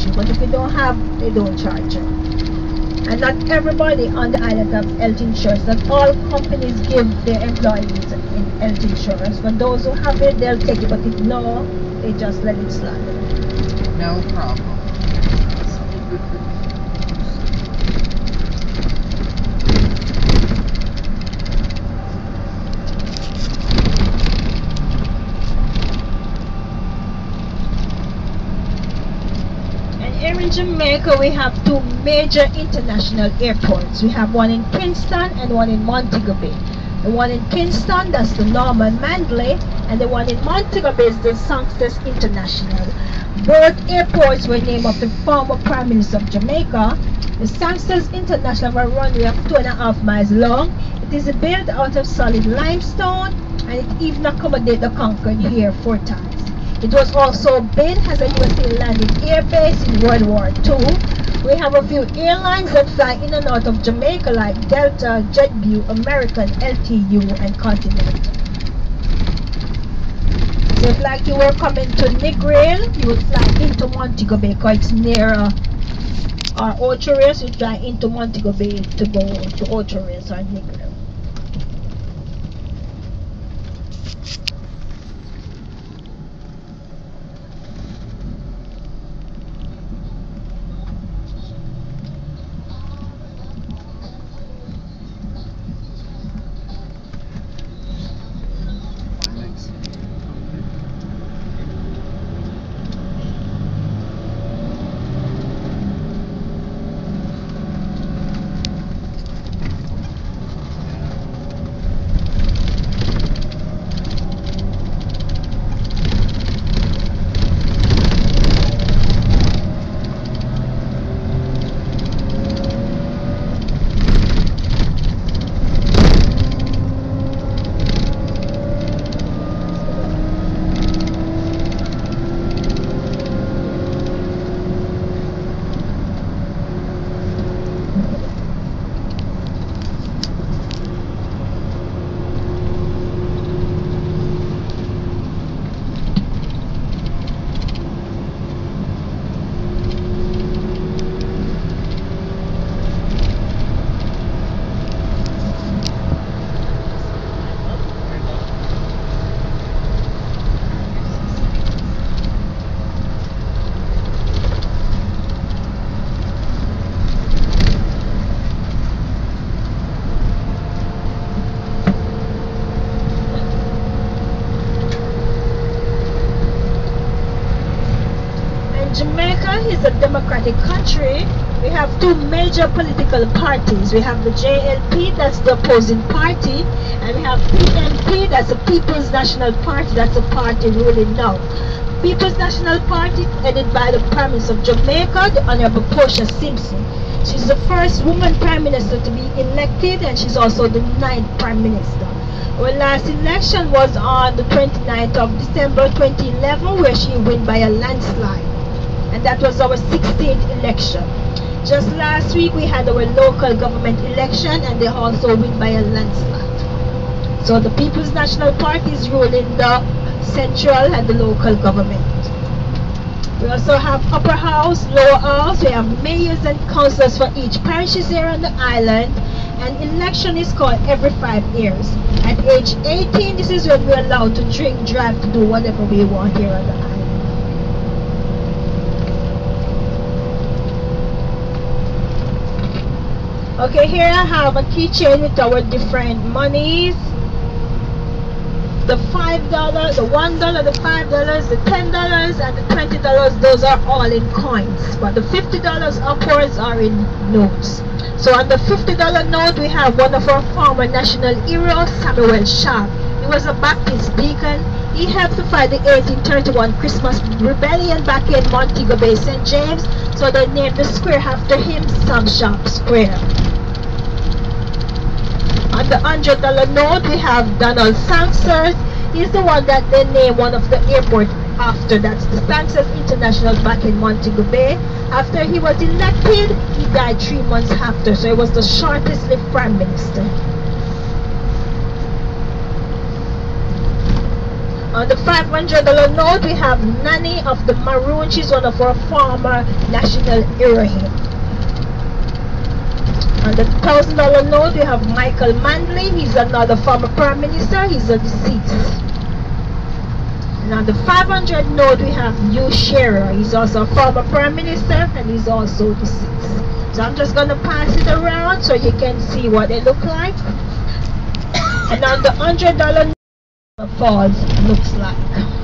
charge you. But if you don't have, they don't charge you. And not everybody on the island have health insurance. Not all companies give their employees health insurance. For those who have it, they'll take it. But if no, they just let it slide. No problem. Here in Jamaica, we have two major international airports. We have one in Kingston and one in Montego Bay. The one in Kingston, that's the Norman Manley, and the one in Montego Bay is the Songsters International. Both airports were named after the former Prime Minister of Jamaica. The Songsters International have a runway of 2.5 miles long. It is built out of solid limestone, and it even accommodates the Concorde here 4 times. It was also built as a USA landing air base in World War II. We have a few airlines that fly in and out of Jamaica like Delta, JetBlue, American, LTU, and Continental. So if like you were coming to Negril, you would fly into Montego Bay because it's near Ocho Rios. You fly into Montego Bay to go to Ocho Rios or Negril. Jamaica is a democratic country. We have two major political parties. We have the JLP, that's the opposing party, and we have PNP, that's the People's National Party, that's the party ruling now. People's National Party, headed by the Prime Minister of Jamaica, the Honorable Portia Simpson. She's the first woman Prime Minister to be elected, and she's also the 9th Prime Minister. Our last election was on the 29th of December 2011, where she won by a landslide. And that was our 16th election. Just last week we had our local government election, and they also win by a landslide. So the People's National Party is ruling the central and the local government. We also have upper house, lower house. We have mayors and councillors for each parishes here on the island, and election is called every 5 years. At age 18, this is when we're allowed to drink, drive, to do whatever we want here on the island. Okay, here I have a keychain with our different monies. The $5, the $1, the $5, the $10, and the $20, those are all in coins. But the $50 upwards are in notes. So on the $50 note, we have one of our former national heroes, Samuel Sharp. He was a Baptist deacon. He helped to fight the 1831 Christmas Rebellion back in Montego Bay, St. James. So they named the square after him, Sam Sharp Square. On the $100 note, we have Donald Sangsters. He's the one that they named one of the airport after. That's the Sangsters International back in Montego Bay. After he was elected, he died 3 months after. So he was the shortest lived Prime Minister. On the $500 note, we have Nanny of the Maroon. She's one of our former national heroines. On the $1,000 note, we have Michael Manley. He's another former prime minister. He's a deceased. And on the 500 note, we have Hugh Shearer. He's also a former prime minister and he's also deceased. So I'm just going to pass it around so you can see what they look like. And on the $100 note, falls looks like.